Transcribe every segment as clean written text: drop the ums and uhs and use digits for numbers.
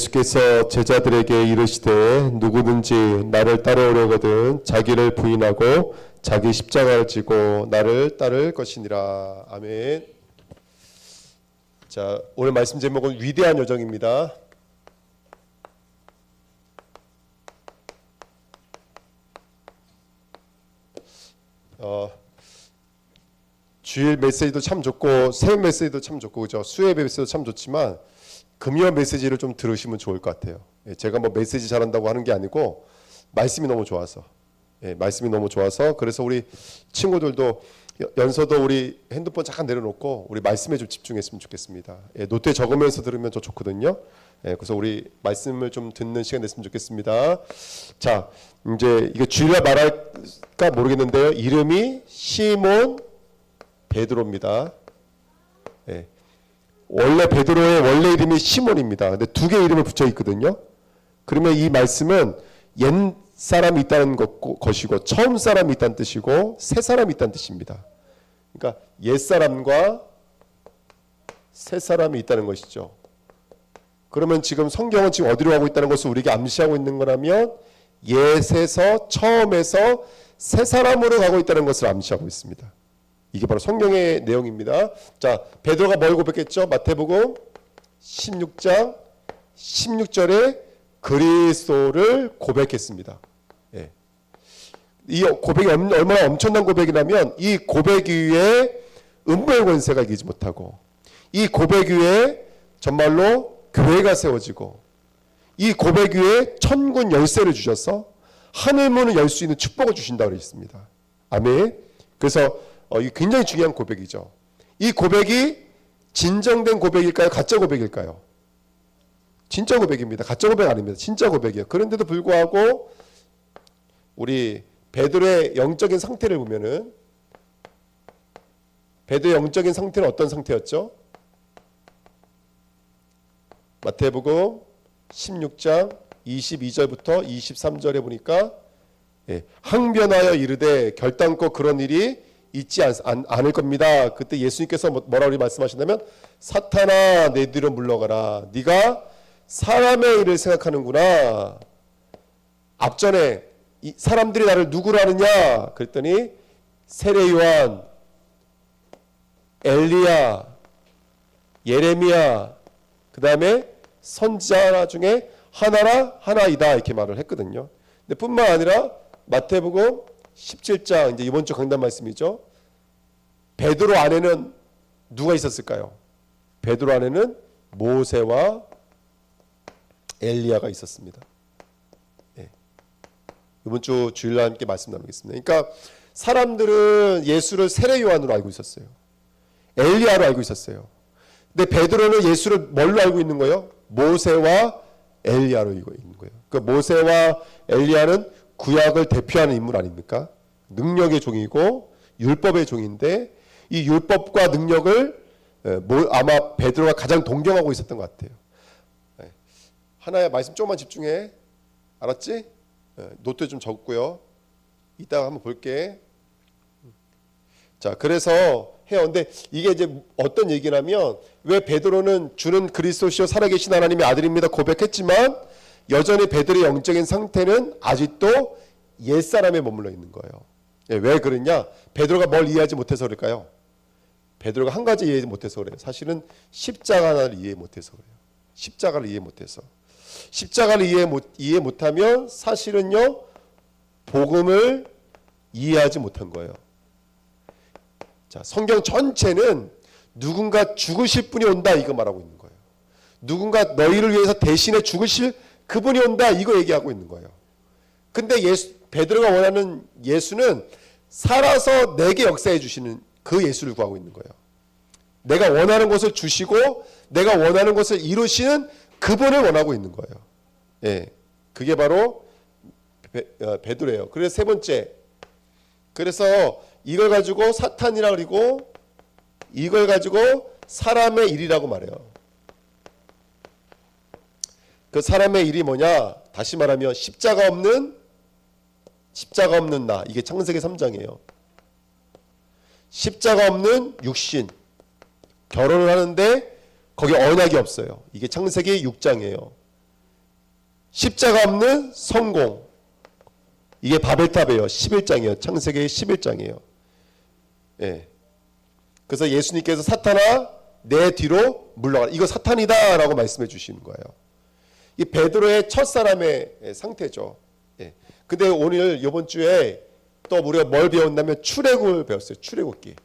예수께서 제자들에게 이르시되 누구든지 나를 따라오려거든 자기를 부인하고 자기 십자가를 지고 나를 따를 것이니라. 아멘. 자, 오늘 말씀 제목은 위대한 여정입니다. 주일 메시지도 참 좋고 새벽 메시지도 참 좋고 그죠? 수요일 메시지도 참 좋지만 금요 메시지를 좀 들으시면 좋을 것 같아요. 제가 뭐 메시지 잘한다고 하는 게 아니고 말씀이 너무 좋아서 말씀이 너무 좋아서 그래서 우리 친구들도 연서도 우리 핸드폰 잠깐 내려놓고 우리 말씀에 좀 집중했으면 좋겠습니다. 노트에 적으면서 들으면 더 좋거든요. 그래서 우리 말씀을 좀 듣는 시간 됐으면 좋겠습니다. 자, 이제 이게 주일날 말할까 모르겠는데요. 이름이 시몬 베드로입니다. 원래 베드로의 원래 이름이 시몬입니다. 근데 두 개의 이름을 붙여 있거든요. 그러면 이 말씀은 옛 사람이 있다는 것이고 처음 사람이 있다는 뜻이고 새 사람이 있다는 뜻입니다. 그러니까 옛 사람과 새 사람이 있다는 것이죠. 그러면 지금 성경은 지금 어디로 가고 있다는 것을 우리에게 암시하고 있는 거라면 옛에서 처음에서 새 사람으로 가고 있다는 것을 암시하고 있습니다. 이게 바로 성경의 내용입니다. 자, 베드로가 뭘 고백했죠? 마태복음 16장 16절에 그리스도를 고백했습니다. 이 고백이 얼마나 엄청난 고백이냐면 이 고백 위에 음부의 권세가 이기지 못하고 이 고백 위에 정말로 교회가 세워지고 이 고백 위에 천군 열쇠를 주셔서 하늘 문을 열 수 있는 축복을 주신다고 했습니다. 아멘. 그래서 이게 굉장히 중요한 고백이죠. 이 고백이 진정된 고백일까요? 가짜 고백일까요? 진짜 고백입니다. 가짜 고백 아닙니다. 진짜 고백이에요. 그런데도 불구하고 우리 베드로의 영적인 상태를 보면은 베드로의 영적인 상태는 어떤 상태였죠? 마태복음 16장 22절부터 23절에 보니까 항변하여 이르되 결단코 그런 일이 있지 않을 겁니다. 그때 예수님께서 뭐라고 말씀하신다면 사탄아 내 뒤로 물러가라. 네가 사람의 일을 생각하는구나. 앞전에 이 사람들이 나를 누구로 아느냐 그랬더니 세례 요한, 엘리야, 예레미야 그 다음에 선지자 중에 하나이다 이렇게 말을 했거든요. 근데 뿐만 아니라 마태복음 17장 이제 이번 주 강단 말씀이죠. 베드로 안에는 누가 있었을까요? 베드로 안에는 모세와 엘리야가 있었습니다. 이번 주 주일날 함께 말씀 나누겠습니다. 그러니까 사람들은 예수를 세례 요한으로 알고 있었어요. 엘리야로 알고 있었어요. 근데 베드로는 예수를 뭘로 알고 있는 거예요? 모세와 엘리야로 알고 있는 거예요. 그 모세와 엘리야는 구약을 대표하는 인물 아닙니까? 능력의 종이고 율법의 종인데 이 율법과 능력을 아마 베드로가 가장 동경하고 있었던 것 같아요. 하나의 말씀 조금만 집중해. 알았지? 노트에 좀 적고요. 이따가 한번 볼게. 자, 그래서 해요. 근데 이게 이제 어떤 얘기냐면 왜 베드로는 주는 그리스도시요 살아계신 하나님의 아들입니다 고백했지만 여전히 베드로의 영적인 상태는 아직도 옛사람에 머물러 있는 거예요. 왜 그러냐? 베드로가 뭘 이해하지 못해서 그럴까요? 베드로가 한 가지 이해 못해서 그래요. 사실은 십자가를 이해 못해서 그래요. 십자가를 이해 못해서. 십자가를 이해 못하면 사실은요 복음을 이해하지 못한 거예요. 자, 성경 전체는 누군가 죽으실 분이 온다 이거 말하고 있는 거예요. 누군가 너희를 위해서 대신에 죽으실 그분이 온다 이거 얘기하고 있는 거예요. 근데 베드로가 원하는 예수는 살아서 내게 역사해 주시는 그 예수를 구하고 있는 거예요. 내가 원하는 것을 주시고 내가 원하는 것을 이루시는 그분을 원하고 있는 거예요. 그게 바로 베드로예요. 그래서 세 번째, 그래서 이걸 가지고 사탄이라 그리고 이걸 가지고 사람의 일이라고 말해요. 그 사람의 일이 뭐냐? 다시 말하면 십자가 없는 나. 이게 창세기 3장이에요. 십자가 없는 육신. 결혼을 하는데 거기 언약이 없어요. 이게 창세기 6장이에요. 십자가 없는 성공. 이게 바벨탑이에요. 11장이에요. 창세기 11장이에요. 예. 그래서 예수님께서 사탄아 내 뒤로 물러가라. 이거 사탄이다라고 말씀해 주시는 거예요. 이 베드로의 첫사람의 상태죠. 예. 근데 오늘 이번 주에 또 우리가 뭘 배웠냐면 출애굽을 배웠어요. 출애굽기.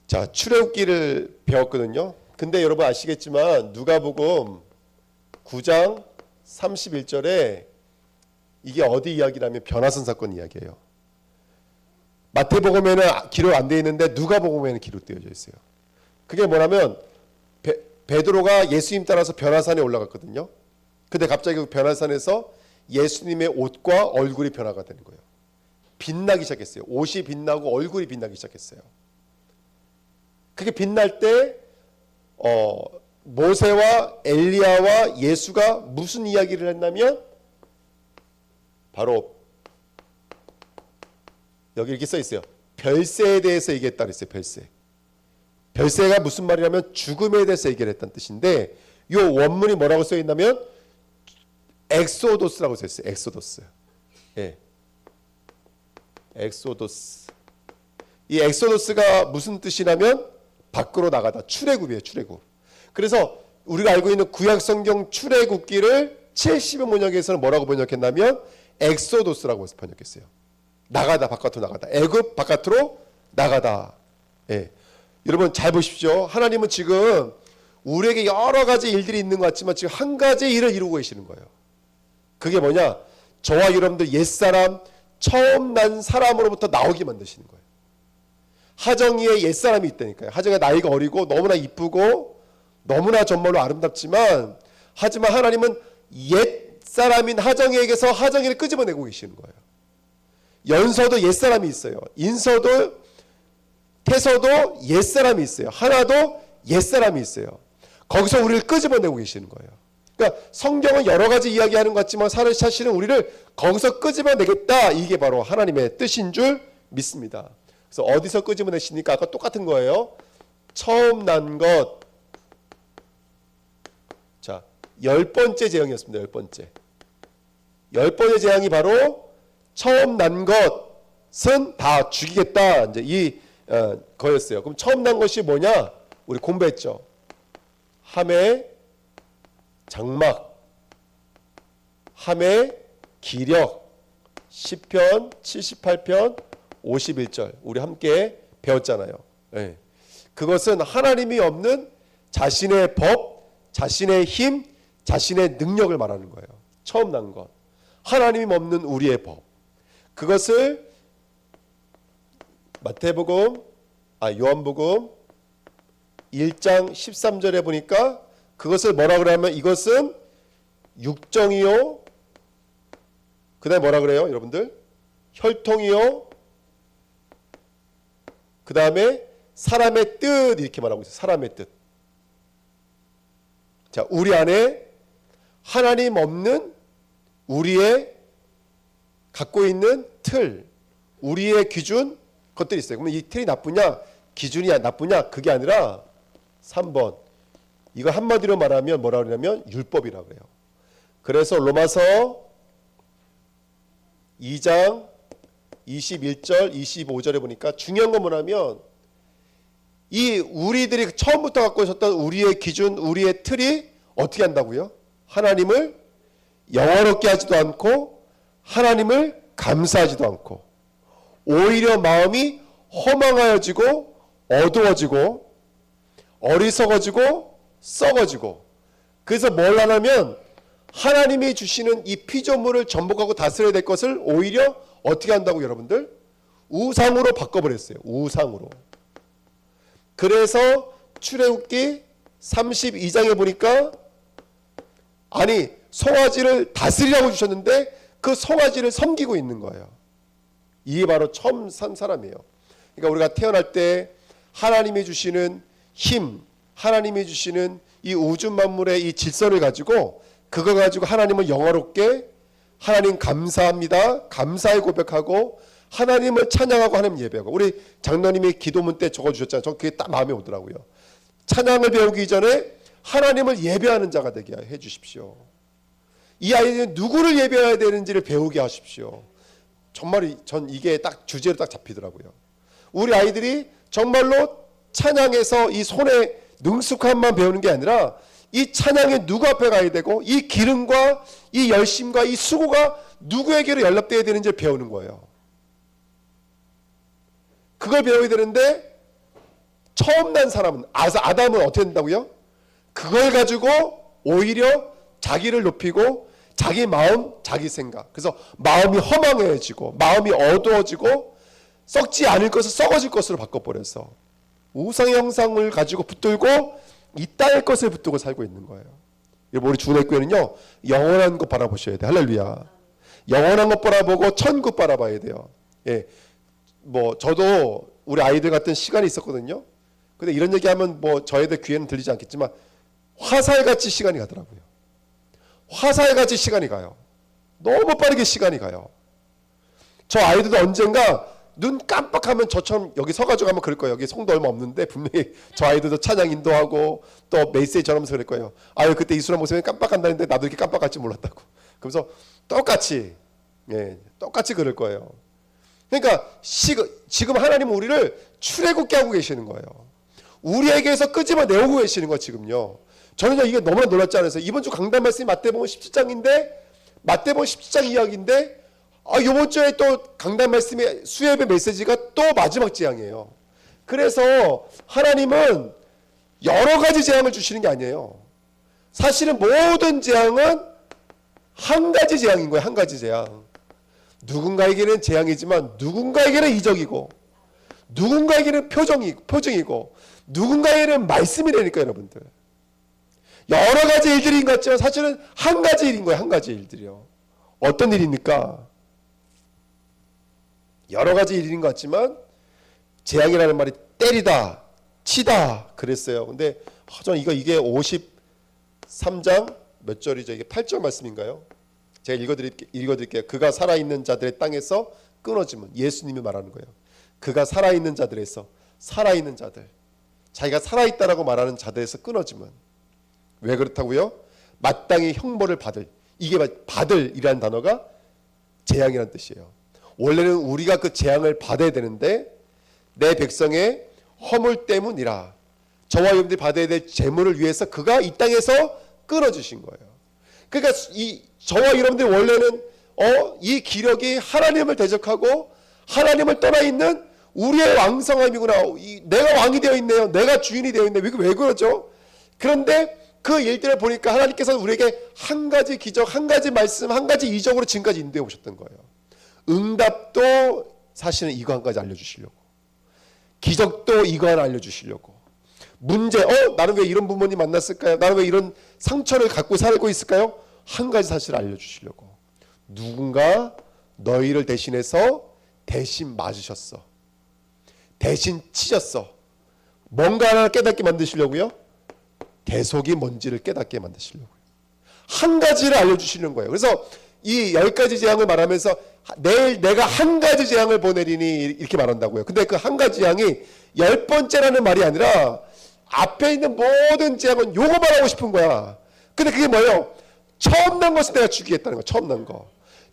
자, 출애굽기를 배웠거든요. 근데 여러분 아시겠지만 누가복음 9장 31절에 이게 어디 이야기라면 변화산 사건 이야기예요. 마태복음에는 기록 안 되어 있는데 누가복음에는 기록되어져 있어요. 그게 뭐냐면 베드로가 예수님 따라서 변화산에 올라갔거든요. 근데 갑자기 그 변화산에서 예수님의 옷과 얼굴이 변화가 되는 거예요. 빛나기 시작했어요. 옷이 빛나고 얼굴이 빛나기 시작했어요. 그게 빛날 때 모세와 엘리야와 예수가 무슨 이야기를 했냐면 바로 여기 이렇게 써 있어요. 별세에 대해서 얘기했다 그랬어요. 별세. 별세가 무슨 말이냐면 죽음에 대해서 얘기를 했다는 뜻인데 이 원문이 뭐라고 써 있냐면 엑소도스라고 써 있어요. 엑소도스. 예. 엑소도스. 이 엑소도스가 무슨 뜻이냐면 밖으로 나가다. 출애굽이에요. 출애굽. 그래서 우리가 알고 있는 구약성경 출애굽기를 70의 번역에서는 뭐라고 번역했냐면 엑소도스라고 해서 번역했어요. 나가다. 바깥으로 나가다. 애굽 바깥으로 나가다. 예. 여러분 잘 보십시오. 하나님은 지금 우리에게 여러 가지 일들이 있는 것 같지만 지금 한 가지 일을 이루고 계시는 거예요. 그게 뭐냐? 저와 여러분들 옛사람 처음 난 사람으로부터 나오게 만드시는 거예요. 하정이의 옛사람이 있다니까요. 하정이가 나이가 어리고 너무나 이쁘고 너무나 정말로 아름답지만 하지만 하나님은 옛사람인 하정이에게서 하정이를 끄집어내고 계시는 거예요. 연서도 옛사람이 있어요. 인서도 태서도 옛사람이 있어요. 하나도 옛사람이 있어요. 거기서 우리를 끄집어내고 계시는 거예요. 그러니까 성경은 여러 가지 이야기하는 것 같지만 사실은 우리를 거기서 끄집어내겠다. 이게 바로 하나님의 뜻인 줄 믿습니다. 그래서 어디서 끄집어내시니까 아까 똑같은 거예요. 처음 난 것. 자, 10번째 재앙이었습니다. 10번째. 10번째 재앙이 바로 처음 난 것은 다 죽이겠다. 이제 이 거였어요. 그럼 처음 난 것이 뭐냐? 우리 공부했죠. 함의 장막, 함의 기력, 시편 78편 51절 우리 함께 배웠잖아요. 네. 그것은 하나님이 없는 자신의 법, 자신의 힘, 자신의 능력을 말하는 거예요. 처음 난 것. 하나님이 없는 우리의 법. 그것을 요한복음 1장 13절에 보니까 그것을 뭐라 그러냐면 이것은 육정이요. 그 다음에 뭐라 그래요 여러분들? 혈통이요. 그 다음에 사람의 뜻 이렇게 말하고 있어요. 사람의 뜻. 자, 우리 안에 하나님 없는 우리의 갖고 있는 틀, 우리의 기준 것들이 있어요. 그러면 이 틀이 나쁘냐, 기준이 나쁘냐 그게 아니라 3번. 이거 한마디로 말하면 뭐라 그러냐면 율법이라고 해요. 그래서 로마서 2장 21절 25절에 보니까 중요한 건 뭐냐면 이 우리들이 처음부터 갖고 있었던 우리의 기준, 우리의 틀이 어떻게 한다고요? 하나님을 영화롭게 하지도 않고 하나님을 감사하지도 않고 오히려 마음이 허망하여지고 어두워지고 어리석어지고 썩어지고 그래서 뭘 하냐면 하나님이 주시는 이 피조물을 전복하고 다스려야 될 것을 오히려 어떻게 한다고 여러분들? 우상으로 바꿔버렸어요. 우상으로. 그래서 출애굽기 32장에 보니까 아니 송아지를 다스리라고 주셨는데 그 송아지를 섬기고 있는 거예요. 이게 바로 처음 산 사람이에요. 그러니까 우리가 태어날 때 하나님이 주시는 힘, 하나님이 주시는 이 우주 만물의 이 질서를 가지고 그거 가지고 하나님을 영화롭게 하나님 감사합니다. 감사의 고백하고 하나님을 찬양하고 하나님 예배하고 우리 장로님이 기도문 때 적어주셨잖아요. 저 그게 딱 마음에 오더라고요. 찬양을 배우기 전에 하나님을 예배하는 자가 되게 해 주십시오. 이 아이들은 누구를 예배해야 되는지를 배우게 하십시오. 정말 전 이게 딱 주제로 딱 잡히더라고요. 우리 아이들이 정말로 찬양에서 이 손의 능숙함만 배우는 게 아니라 이 찬양에 누구 앞에 가야 되고 이 기름과 이 열심과 이 수고가 누구에게로 연락되어야 되는지를 배우는 거예요. 그걸 배워야 되는데 처음 난 사람은 아담은 어떻게 된다고요? 그걸 가지고 오히려 자기를 높이고 자기 마음, 자기 생각. 그래서 마음이 허망해지고 마음이 어두워지고 썩지 않을 것을 썩어질 것으로 바꿔버려서 우상의 형상을 가지고 붙들고 이 땅의 것을 붙들고 살고 있는 거예요. 여러분 우리 주내교회는요 영원한 것 바라보셔야 돼요. 할렐루야. 영원한 것 바라보고 천국 바라봐야 돼요. 예, 뭐 저도 우리 아이들 같은 시간이 있었거든요. 근데 이런 얘기하면 뭐 저희들 귀에는 들리지 않겠지만 화살같이 시간이 가더라고요. 화살같이 시간이 가요. 너무 빠르게 시간이 가요. 저 아이들도 언젠가 눈 깜빡하면 저처럼 여기 서가지고 하면 그럴 거예요. 여기 성도 얼마 없는데 분명히 저 아이들도 찬양 인도하고 또 메시지 전하면서 그럴 거예요. 아유 그때 이수람 목사님이 깜빡한다는데 나도 이렇게 깜빡할 줄 몰랐다고. 그러면서 똑같이 똑같이 그럴 거예요. 그러니까 지금 하나님은 우리를 출애굽게 하고 계시는 거예요. 우리에게서 끄집어내오고 계시는 거예요. 지금요. 저는 이게 너무나 놀랍지 않아서 이번 주 강단 말씀이 마태복음 17장인데 마태복음 17장 이야기인데 이번 주에 또 강단 말씀의 수협의 메시지가 또 마지막 재앙이에요. 그래서 하나님은 여러 가지 재앙을 주시는 게 아니에요. 사실은 모든 재앙은 한 가지 재앙인 거예요. 한 가지 재앙. 누군가에게는 재앙이지만 누군가에게는 이적이고 누군가에게는 표징이고 누군가에게는 말씀이라니까 여러분들. 여러 가지 일들인 것 같지만 사실은 한 가지 일인 거예요. 한 가지 일들이요. 어떤 일입니까? 여러 가지 일인 것 같지만 재앙이라는 말이 때리다, 치다 그랬어요. 근데 저는 이게 53장 몇 절이죠? 이게 8절 말씀인가요? 제가 읽어드릴게요. 그가 살아있는 자들의 땅에서 끊어지면 예수님이 말하는 거예요. 그가 살아있는 자들에서 살아있는 자들 자기가 살아있다라고 말하는 자들에서 끊어지면 왜 그렇다고요? 마땅히 형벌을 받을 이게 받을이라는 단어가 재앙이라는 뜻이에요. 원래는 우리가 그 재앙을 받아야 되는데 내 백성의 허물 때문이라 저와 여러분들이 받아야 될 재물을 위해서 그가 이 땅에서 끊어주신 거예요. 그러니까 저와 여러분들이 원래는 이 기력이 하나님을 대적하고 하나님을 떠나 있는 우리의 왕성함이구나. 내가 왕이 되어 있네요. 내가 주인이 되어 있네. 왜 그러죠? 그런데 그 일들을 보니까 하나님께서는 우리에게 한 가지 기적, 한 가지 말씀, 한 가지 이적으로 지금까지 인도해 오셨던 거예요. 응답도 사실은 이거 한 가지 알려주시려고, 기적도 이거 하나 알려주시려고, 문제 나는 왜 이런 부모님 만났을까요? 나는 왜 이런 상처를 갖고 살고 있을까요? 한 가지 사실을 알려주시려고. 누군가 너희를 대신해서 대신 맞으셨어. 대신 치셨어. 뭔가 하나 깨닫게 만드시려고요. 대속이 뭔지를 깨닫게 만드시려고요. 한 가지를 알려주시는 거예요. 그래서 이 10가지 재앙을 말하면서 내일 내가 한 가지 재앙을 보내리니 이렇게 말한다고요. 근데 그 한 가지 재앙이 10번째라는 말이 아니라 앞에 있는 모든 재앙은 요거 말하고 싶은 거야. 근데 그게 뭐예요? 처음 난 것을 내가 죽이겠다는 거야. 처음 난 거.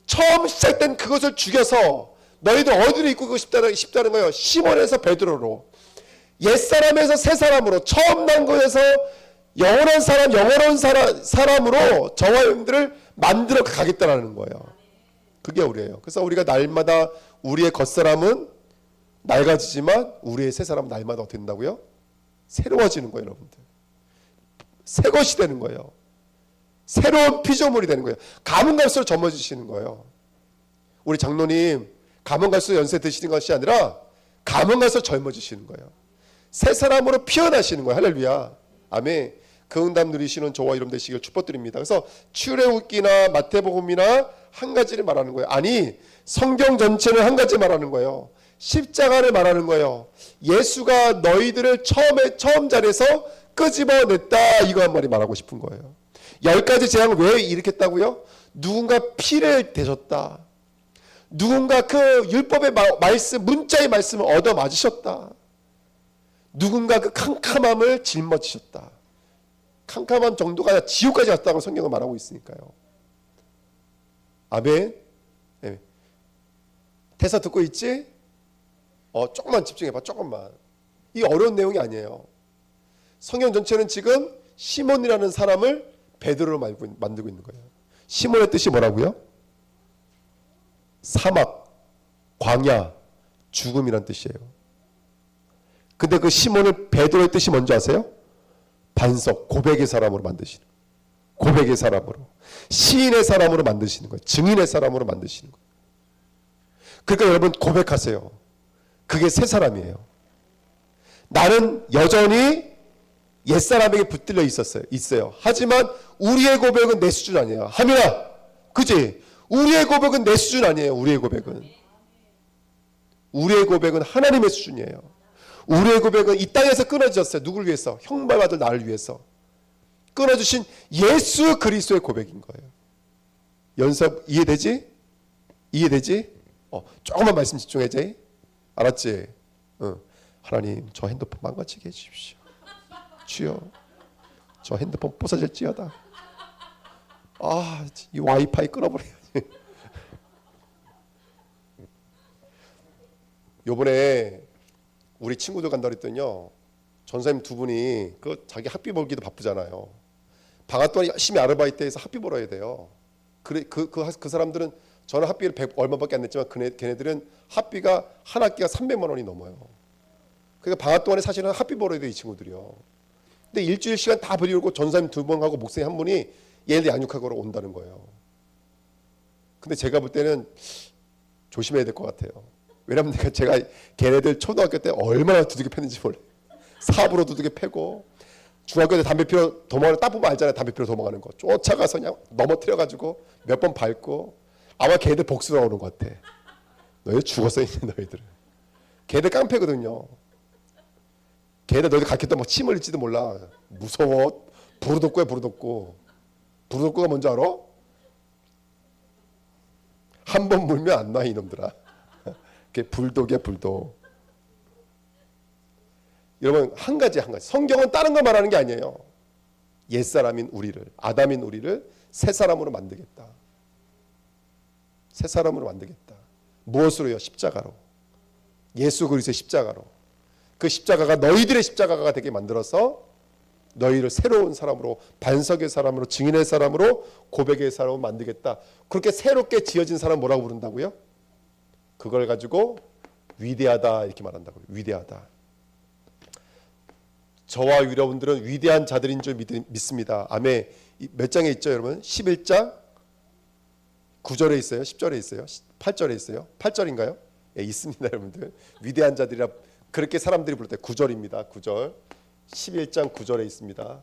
처음 시작된 그것을 죽여서 너희들 어디로 이끌고 싶다는 거예요. 시몬에서 베드로로, 옛사람에서 새사람으로, 처음 난 것에서 영원한 사람으로 저와 여러분들을 만들어 가겠다는 거예요. 그게 우리예요. 그래서 우리가 날마다 우리의 겉사람은 낡아지지만 우리의 새사람은 날마다 어떻게 된다고요? 새로워지는 거예요. 여러분들. 새 것이 되는 거예요. 새로운 피조물이 되는 거예요. 가면 갈수록 젊어지시는 거예요. 우리 장로님 가면 갈수록 연세 드시는 것이 아니라 가면 갈수록 젊어지시는 거예요. 새 사람으로 피어나시는 거예요. 할렐루야. 아멘. 그 응답 누리시는 저와 여러분 되시길 축복드립니다. 그래서 출애굽기나 마태복음이나 한 가지를 말하는 거예요. 아니 성경 전체는 한 가지 말하는 거예요. 십자가를 말하는 거예요. 예수가 너희들을 처음 자리에서 끄집어냈다. 이거 한 마디 말하고 싶은 거예요. 10가지 재앙을 왜 일으켰다고요? 누군가 피를 대셨다. 누군가 그 율법의 말씀, 문자의 말씀을 얻어 맞으셨다. 누군가 그 캄캄함을 짊어지셨다. 캄캄한 정도가 아니라 지옥까지 갔다고 성경은 말하고 있으니까요. 아멘. 네. 대사 듣고 있지? 조금만 집중해봐. 조금만. 이 어려운 내용이 아니에요. 성경 전체는 지금 시몬이라는 사람을 베드로로 만들고 있는 거예요. 시몬의 뜻이 뭐라고요? 사막, 광야, 죽음이란 뜻이에요. 근데 그 시몬을 베드로의 뜻이 뭔지 아세요? 반석, 고백의 사람으로 만드시는 거예요. 고백의 사람으로. 시인의 사람으로 만드시는 거예요. 증인의 사람으로 만드시는 거예요. 그러니까 여러분 고백하세요. 그게 새 사람이에요. 나는 여전히 옛사람에게 붙들려 있어요. 하지만 우리의 고백은 내 수준 아니에요. 하민아, 그지? 우리의 고백은 내 수준 아니에요. 우리의 고백은 하나님의 수준이에요. 우리의 고백은 이 땅에서 끊어졌어요. 누굴 위해서? 형벌 받을 나를 위해서 끊어주신 예수 그리스도의 고백인 거예요. 연습 이해되지? 조금만 말씀 집중해야지. 알았지? 하나님, 저 핸드폰 망가지게 해주십시오. 주여, 저 핸드폰 부서질지어다. 이 와이파이 끊어버려야지. 요번에 우리 친구들 간다 그랬더니요, 전사님 두 분이 자기 학비 벌기도 바쁘잖아요. 방학 동안 열심히 아르바이트해서 학비 벌어야 돼요. 그 사람들은, 저는 학비를 100 얼마밖에 안 냈지만 걔네들은 학비가 한 학기가 300만 원이 넘어요. 그러니까 방학 동안에 사실은 학비 벌어야 돼요, 이 친구들이요. 근데 일주일 시간 다 버리고 전사님 두 번 하고 목사님 한 분이 얘네들 양육하러 온다는 거예요. 근데 제가 볼 때는 조심해야 될 것 같아요. 왜냐면 제가 걔네들 초등학교 때 얼마나 두들겨 팼는지 몰라요. 사부로 두들겨 패고, 중학교 때 담배 피러 도망가는, 딱 보면 알잖아요. 담배 피러 도망가는 거 쫓아가서 그냥 넘어뜨려가지고 몇 번 밟고. 아마 걔네들 복수로 오는 것 같아. 너희 죽었어 있는 너희들은. 걔네들 깡패거든요. 걔네들 너희들 가르쳤다 뭐 침 흘릴지도 몰라. 무서워. 부르독고야, 부르독고. 부르독고가 뭔지 알아? 한 번 물면 안 나, 이놈들아. 그게 불독이야, 불독. 여러분, 한 가지. 성경은 다른 거 말하는 게 아니에요. 옛사람인 우리를, 아담인 우리를 새 사람으로 만들겠다. 새 사람으로 만들겠다. 무엇으로요? 십자가로. 예수 그리스도의 십자가로. 그 십자가가 너희들의 십자가가 되게 만들어서 너희를 새로운 사람으로, 반석의 사람으로, 증인의 사람으로, 고백의 사람으로 만들겠다. 그렇게 새롭게 지어진 사람 뭐라고 부른다고요? 그걸 가지고 위대하다 이렇게 말한다고요. 위대하다. 저와 여러분들은 위대한 자들인 줄 믿습니다. 아멘. 몇 장에 있죠, 여러분? 11장 9절에 있어요? 10절에 있어요? 8절에 있어요? 8절인가요? 예, 있습니다, 여러분들. 위대한 자들이라 그렇게 사람들이 부를 때 9절입니다. 9절. 11장 9절에 있습니다.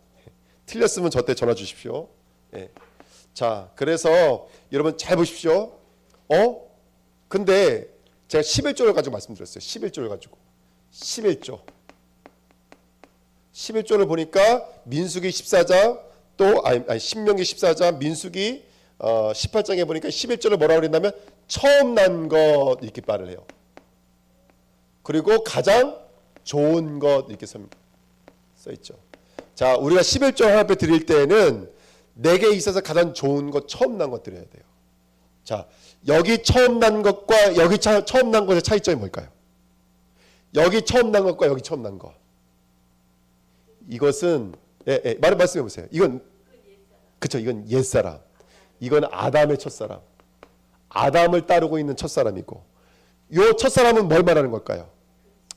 틀렸으면 저한테 전화 주십시오. 예. 자, 그래서 여러분 잘 보십시오. 근데 제가 11조를 가지고 말씀드렸어요. 11조를 가지고. 11조를 보니까 민수기 14장 또 신명기 14장, 민수기 18장에 보니까 11절을 뭐라고 그랬냐면 처음 난 것 이렇게 말을 해요. 그리고 가장 좋은 것 이렇게 써 있죠. 자, 우리가 11조 하나님께 드릴 때는 내게 있어서 가장 좋은 것, 처음 난 것 드려야 돼요. 자, 여기 처음 난 것과 여기 처음 난 것의 차이점이 뭘까요? 여기 처음 난 것과 여기 처음 난 것. 이것은 말씀해 보세요. 이건 그렇죠. 이건 옛사람. 이건 아담의 첫사람. 아담을 따르고 있는 첫사람이고, 요 첫사람은 뭘 말하는 걸까요?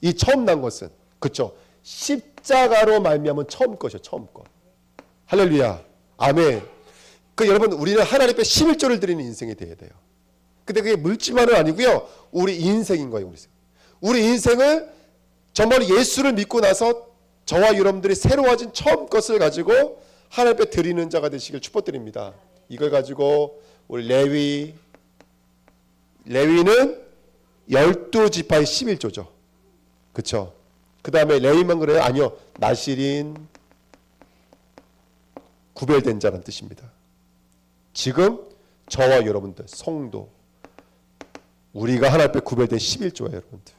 이 처음 난 것은, 그렇죠, 십자가로 말미암은 처음 것이요. 처음 것. 할렐루야. 아멘. 여러분, 우리는 하나님 앞에 11조를 드리는 인생이 되어야 돼요. 근데 그게 물질만은 아니고요. 우리 인생인 거예요. 우리 인생을 정말 예수를 믿고 나서 저와 여러분들이 새로워진 처음 것을 가지고 하나님 앞에 드리는 자가 되시길 축복드립니다. 이걸 가지고 우리 레위는 12지파의 11조죠. 그렇죠? 그 다음에 레위만 그래요? 아니요. 나실인, 구별된 자라는 뜻입니다. 지금 저와 여러분들, 성도, 우리가 하나님 앞에 구별된 11조예요. 여러분들.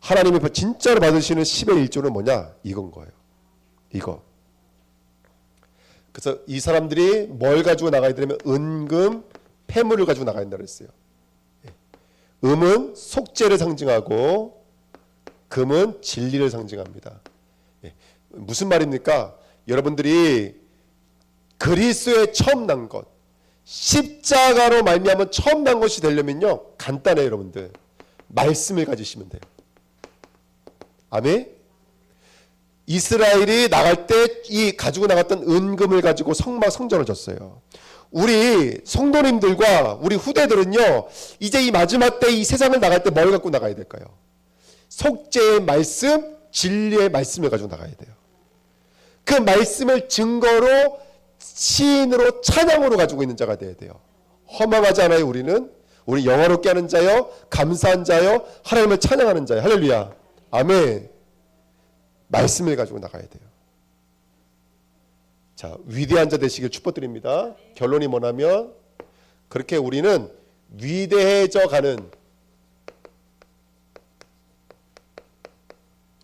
하나님이 진짜로 받으시는 10의 1조는 뭐냐? 이건 거예요. 이거. 그래서 이 사람들이 뭘 가지고 나가야 되냐면 은금, 폐물을 가지고 나가야 된다고 했어요. 음은 속죄를 상징하고 금은 진리를 상징합니다. 무슨 말입니까? 여러분들이 그리스도에 처음 난 것, 십자가로 말미암아 처음 난 것이 되려면요, 간단해요. 여러분들 말씀을 가지시면 돼요. 아멘. 이스라엘이 나갈 때 이 가지고 나갔던 은금을 가지고 성전을 졌어요. 우리 성도님들과 우리 후대들은요, 이제 이 마지막 때 이 세상을 나갈 때 뭘 갖고 나가야 될까요? 속죄의 말씀, 진리의 말씀을 가지고 나가야 돼요. 그 말씀을 증거로 시인으로 찬양으로 가지고 있는 자가 되어야 돼요. 허망하지 않아요. 우리 영화롭게 하는 자요, 감사한 자요, 하나님을 찬양하는 자요. 할렐루야. 아멘. 말씀을 가지고 나가야 돼요. 자, 위대한 자 되시길 축복드립니다. 결론이 뭐냐면 그렇게 우리는 위대해져 가는,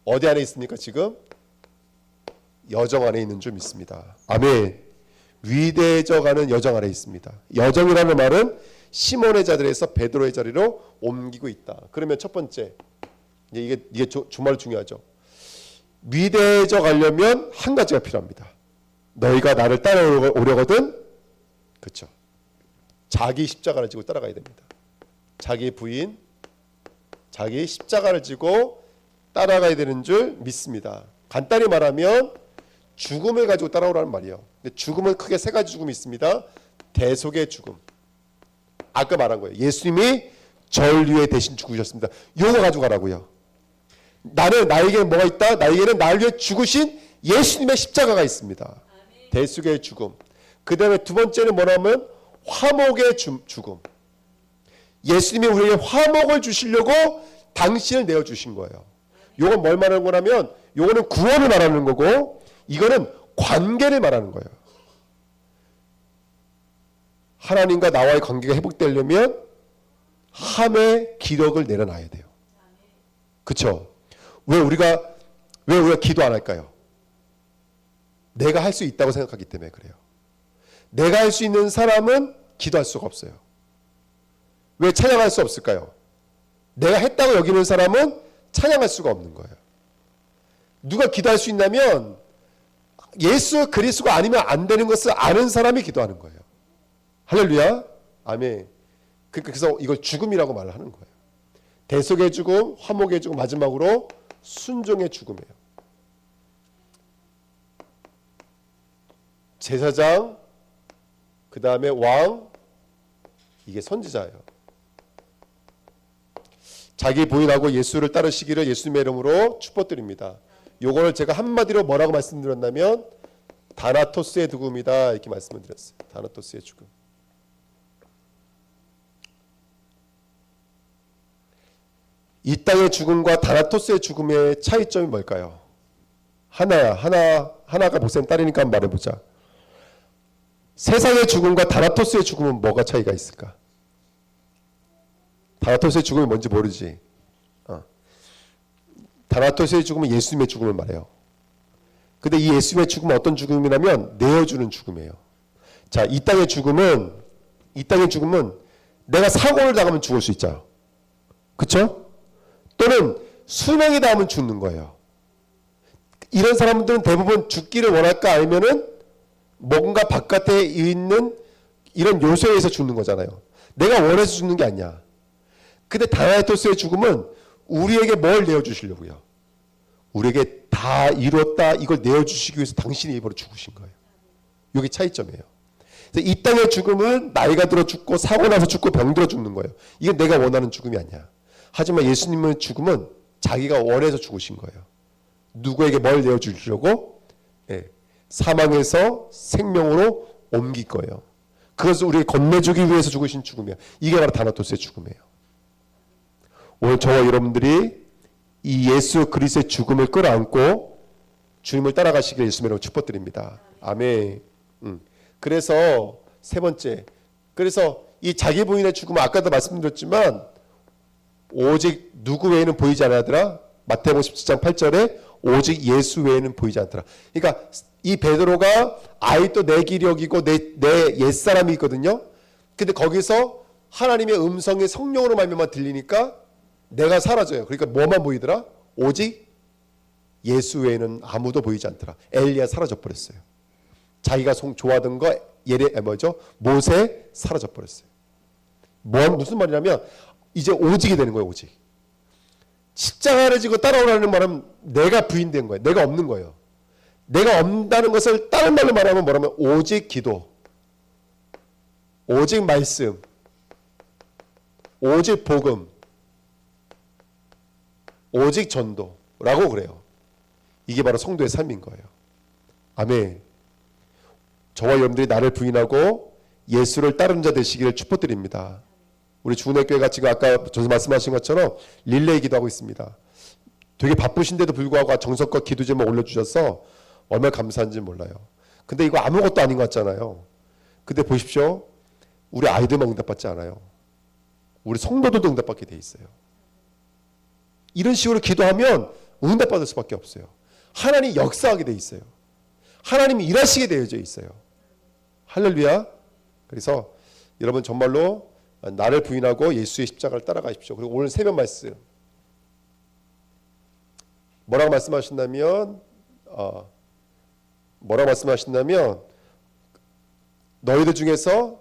어디 안에 있습니까? 지금 여정 안에 있는 줄 믿습니다. 아멘. 위대해져 가는 여정 안에 있습니다. 여정이라는 말은 시몬의 자리에서 베드로의 자리로 옮기고 있다. 그러면 첫 번째, 이게 정말 중요하죠. 위대해져 가려면 한 가지가 필요합니다. 너희가 나를 따라오려거든, 그렇죠, 자기 십자가를 지고 따라가야 됩니다. 자기 부인, 자기 십자가를 지고 따라가야 되는 줄 믿습니다. 간단히 말하면 죽음을 가지고 따라오라는 말이에요. 근데 죽음은 크게 세 가지 죽음이 있습니다. 대속의 죽음, 아까 말한 거예요. 예수님이 절 위해 대신 죽으셨습니다. 요거 가지고 가라고요. 나에게 뭐가 있다? 나에게는 나를 위해 죽으신 예수님의 십자가가 있습니다. 대속의 죽음. 그 다음에 두 번째는 뭐냐면 화목의 죽음. 예수님이 우리에게 화목을 주시려고 당신을 내어주신 거예요. 요건 뭘 말하는 거냐면, 요거는 구원을 말하는 거고, 이거는 관계를 말하는 거예요. 하나님과 나와의 관계가 회복되려면 함의 기록을 내려놔야 돼요. 그렇죠? 왜 우리가 기도 안 할까요? 내가 할 수 있다고 생각하기 때문에 그래요. 내가 할 수 있는 사람은 기도할 수가 없어요. 왜 찬양할 수 없을까요? 내가 했다고 여기는 사람은 찬양할 수가 없는 거예요. 누가 기도할 수 있냐면 예수 그리스도가 아니면 안 되는 것을 아는 사람이 기도하는 거예요. 할렐루야. 아멘. 그래서 이걸 죽음이라고 말을 하는 거예요. 대속의 죽음, 화목의 죽음, 마지막으로 순종의 죽음이에요. 제사장, 그 다음에 왕, 이게 선지자예요. 자기 부인하고 예수를 따르시기를 예수님의 이름으로 축복드립니다. 요거를 제가 한마디로 뭐라고 말씀드렸냐면 다나토스의 죽음이다, 이렇게 말씀을 드렸어요. 다나토스의 죽음. 이 땅의 죽음과 다나토스의 죽음의 차이점이 뭘까요? 하나가 목사님 딸이니까 한번 말해보자. 세상의 죽음과 다나토스의 죽음은 뭐가 차이가 있을까? 다나토스의 죽음이 뭔지 모르지. 다나토스의 죽음은 예수님의 죽음을 말해요. 근데 이 예수님의 죽음은 어떤 죽음이냐면 내어주는 죽음이에요. 자, 이 땅의 죽음은 내가 사고를 당하면 죽을 수 있죠. 그렇죠? 또는 수명이 닿으면 죽는 거예요. 이런 사람들은 대부분 죽기를 원할까, 아니면은 뭔가 바깥에 있는 이런 요소에 의해서 죽는 거잖아요. 내가 원해서 죽는 게 아니야. 근데 다나토스의 죽음은 우리에게 뭘 내어주시려고요? 우리에게 다 이뤘다, 이걸 내어주시기 위해서 당신이 일부러 죽으신 거예요. 이게 차이점이에요. 이 땅의 죽음은 나이가 들어 죽고 사고 나서 죽고 병들어 죽는 거예요. 이게 내가 원하는 죽음이 아니야. 하지만 예수님의 죽음은 자기가 원해서 죽으신 거예요. 누구에게 뭘 내어주시려고? 사망에서 생명으로 옮길 거예요. 그것을 우리에게 건네주기 위해서 죽으신 죽음이에요. 이게 바로 다나토스의 죽음이에요. 오늘 저와 여러분들이 이 예수 그리스도의 죽음을 끌어안고 주님을 따라가시길 예수님으로 축복드립니다. 아멘. 그래서 세 번째, 그래서 이 자기 부인의 죽음은 아까도 말씀드렸지만 오직 누구 외에는 보이지 않았더라. 마태복음 17장 8절에 오직 예수 외에는 보이지 않더라. 그러니까 이 베드로가 아직도 내 기력이고 내 옛사람이 있거든요. 근데 거기서 하나님의 음성이 성령으로 말미암아 들리니까 내가 사라져요. 그러니까 뭐만 보이더라? 오직 예수 외에는 아무도 보이지 않더라. 엘리야 사라져 버렸어요. 자기가 좋아하던 거 모세 사라져 버렸어요. 무슨 말이냐면 이제 오직이 되는 거예요. 오직. 십자가를 지고 따라오라는 말은 내가 부인된 거예요. 내가 없는 거예요. 내가 없다는 것을 다른 말로 말하면 뭐라면 오직 기도, 오직 말씀, 오직 복음, 오직 전도라고 그래요. 이게 바로 성도의 삶인 거예요. 아멘. 저와 여러분들이 나를 부인하고 예수를 따르는 자 되시기를 축복드립니다. 우리 주은혜교회가 지금 아까 저서 말씀하신 것처럼 릴레이 기도하고 있습니다. 되게 바쁘신데도 불구하고 정성껏 기도 제목 올려주셔서 얼마나 감사한지 몰라요. 근데 이거 아무것도 아닌 것 같잖아요. 근데 보십시오. 우리 아이들만 응답받지 않아요. 우리 성도들도 응답받게 돼 있어요. 이런 식으로 기도하면 응답받을 수밖에 없어요. 하나님이 역사하게 돼 있어요. 하나님이 일하시게 되어져 있어요. 할렐루야. 그래서 여러분 정말로 나를 부인하고 예수의 십자가를 따라가십시오. 그리고 오늘 새벽 말씀 뭐라고 말씀하신다면 너희들 중에서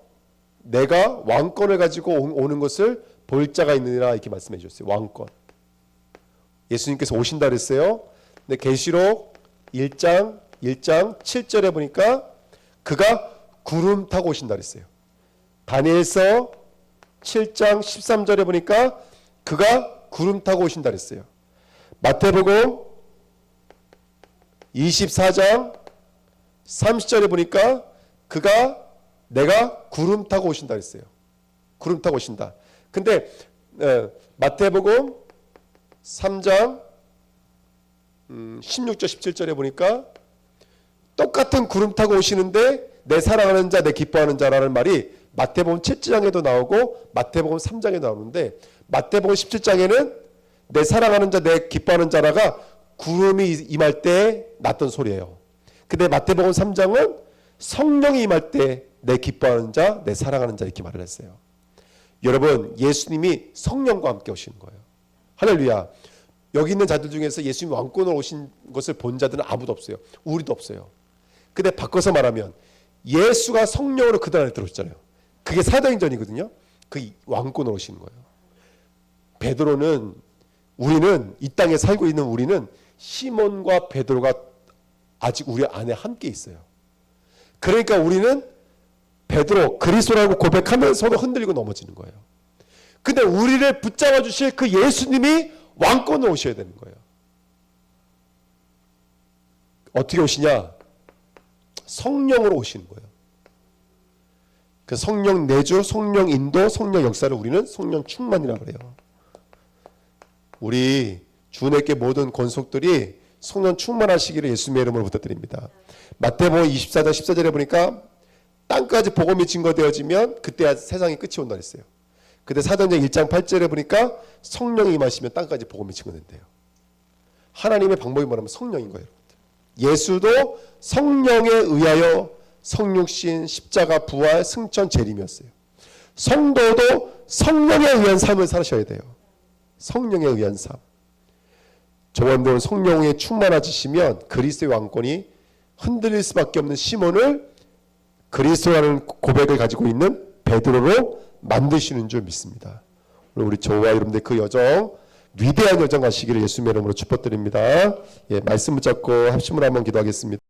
내가 왕권을 가지고 오는 것을 볼 자가 있느니라 이렇게 말씀해 주셨어요. 왕권. 예수님께서 오신다 그랬어요. 근데 계시록 1장 7절에 보니까 그가 구름 타고 오신다 그랬어요. 다니엘서 7장 13절에 보니까 그가 구름 타고 오신다 그랬어요. 마태복음 24장 30절에 보니까 내가 구름 타고 오신다 그랬어요. 구름 타고 오신다. 근데 마태복음 3장 16절 17절에 보니까 똑같은 구름 타고 오시는데 내 사랑하는 자, 내 기뻐하는 자라는 말이 마태복음 7장에도 나오고 마태복음 3장에 나오는데 마태복음 17장에는 내 사랑하는 자, 내 기뻐하는 자라가 구름이 임할 때 났던 소리예요. 근데 마태복음 3장은 성령이 임할 때 내 기뻐하는 자, 내 사랑하는 자 이렇게 말을 했어요. 여러분 예수님이 성령과 함께 오시는 거예요. 할렐루야. 여기 있는 자들 중에서 예수님이 왕권으로 오신 것을 본 자들은 아무도 없어요. 우리도 없어요. 근데 바꿔서 말하면 예수가 성령으로 그들 안에 들어오셨잖아요. 그게 사도행전이거든요. 그 왕권으로 오시는 거예요. 베드로는 우리는 이 땅에 살고 있는 우리는 시몬과 베드로가 아직 우리 안에 함께 있어요. 그러니까 우리는 베드로 그리스도라고 고백하면서도 흔들리고 넘어지는 거예요. 근데 우리를 붙잡아 주실 그 예수님이 왕권으로 오셔야 되는 거예요. 어떻게 오시냐? 성령으로 오시는 거예요. 그 성령 내주, 성령 인도, 성령 역사를 우리는 성령 충만이라고 그래요. 우리 주님께 모든 권속들이 성령 충만하시기를 예수님의 이름으로 부탁드립니다. 마태복음 24장 14절에 보니까 땅까지 복음이 증거되어지면 그때야 세상이 끝이 온다 했어요. 근데 사도행전 1장 8절에 보니까 성령이 임하시면 땅까지 복음이 증거된대요. 하나님의 방법이 뭐냐면 성령인 거예요. 예수도 성령에 의하여 성육신, 십자가, 부활, 승천, 재림이었어요. 성도도 성령에 의한 삶을 살으셔야 돼요. 성령에 의한 삶. 저원들은 성령에 충만해지시면 그리스도의 왕권이 흔들릴 수밖에 없는 시몬을 그리스도라는 고백을 가지고 있는 베드로로 만드시는 줄 믿습니다. 우리 저와 여러분들 그 여정 위대한 여정 가시기를 예수님의 이름으로 축복드립니다. 말씀 붙잡고 합심을 한번 기도하겠습니다.